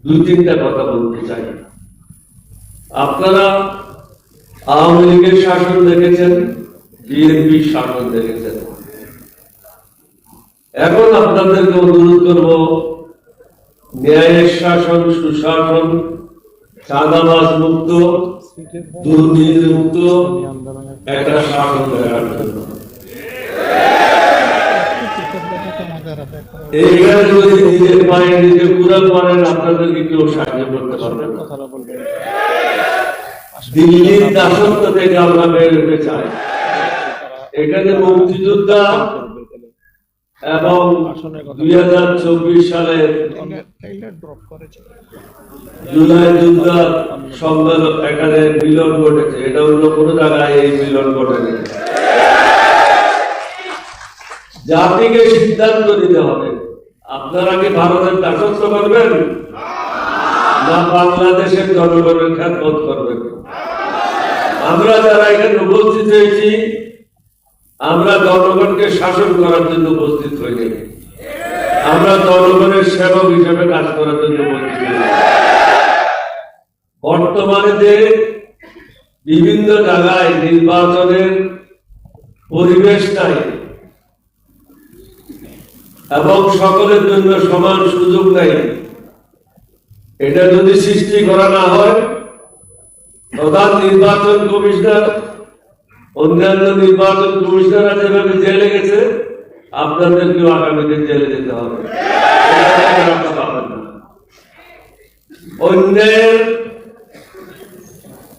দুই তিনটা কথা বলতে চাই। আপনারা আওয়ামী লীগের শাসন দেখেছেন, বিএনপির শাসন দেখেছেন। এখন আপনাদেরকে অনুরোধ করব, ন্যায়ের শাসন, সুশাসন, চাঁদাবাজ মুক্ত, দুর্নীতি মুক্ত একটা শাসন দেওয়ার জন্য। এইখানে যদি নিজের পায়ে নিজে পুরা করেন, আপনাদেরকে কেউ সাহায্য করতে পারবে না। দিল্লির দাসত্ব থেকে আমরা বের হতে চাই। এখানে মুক্তিযোদ্ধা এবং 2024 সালের জুলাই যুদ্ধের সম্মেলন এখানে মিলন ঘটেছে। এটা অন্য কোনো জায়গায় এই মিলন ঘটেনি। জাতিকে সিদ্ধান্ত নিতে হবে, আপনারা কি ভারতের দাসত্ব করবেন না বাংলাদেশের জনগণের খেদমত করবেন? আমরা যারা এখানে উপস্থিত হয়েছি, আমরা জনগণকে শাসন করার জন্য উপস্থিত হইনি, আমরা জনগণের সেবক হিসেবে কাজ করার জন্য উপস্থিত হয়েছি। বর্তমানে যে বিভিন্ন জায়গায় নির্বাচনের পরিবেশ নাই এবং সকলের জন্য সমান সুযোগ নাই, এটা যদি সৃষ্টি করা না হয়, প্রধান নির্বাচন কমিশনার, অন্যান্য নির্বাচন কমিশনাররা যেভাবে জেলে গেছে, আপনাদেরকেও আগামীতে জেলে যেতে হবে। অন্যের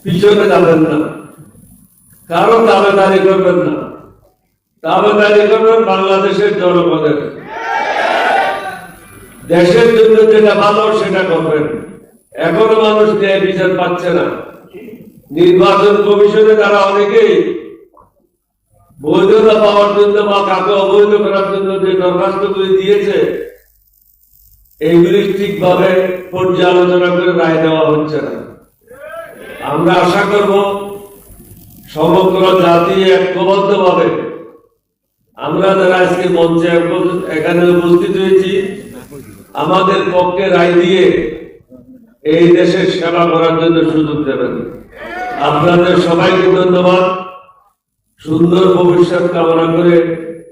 পিছনে যাবেন না, কারো দাবেদারি করবেন না, দাবেদারি করবেন বাংলাদেশের জনগণের। দেশের জন্য যেটা ভালো সেটা করবেন। এখনো মানুষ ন্যায় বিচার পাচ্ছে না। নির্বাচন কমিশনে তারা অনেকেই বৈধতা পাওয়ার জন্য বা কাকে অবৈধ করার জন্য যে দরখাস্তগুলি দিয়েছে, এইগুলি ঠিকভাবে পর্যালোচনা করে রায় দেওয়া হচ্ছে না। আমরা আশা করব সমগ্র জাতি ঐক্যবদ্ধভাবে আমরা যারা আজকে মঞ্চে এখানে উপস্থিত হয়েছি, আমাদের পক্ষে রায় দিয়ে এই দেশের সেবা করার জন্য সুযোগ দেবেন। আপনাদের সবাইকে ধন্যবাদ। সুন্দর ভবিষ্যৎ কামনা করে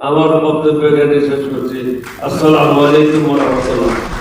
আমার বক্তব্য এখানে শেষ করছি। আসসালামু আলাইকুম ওয়া রাহমাতুল্লাহ।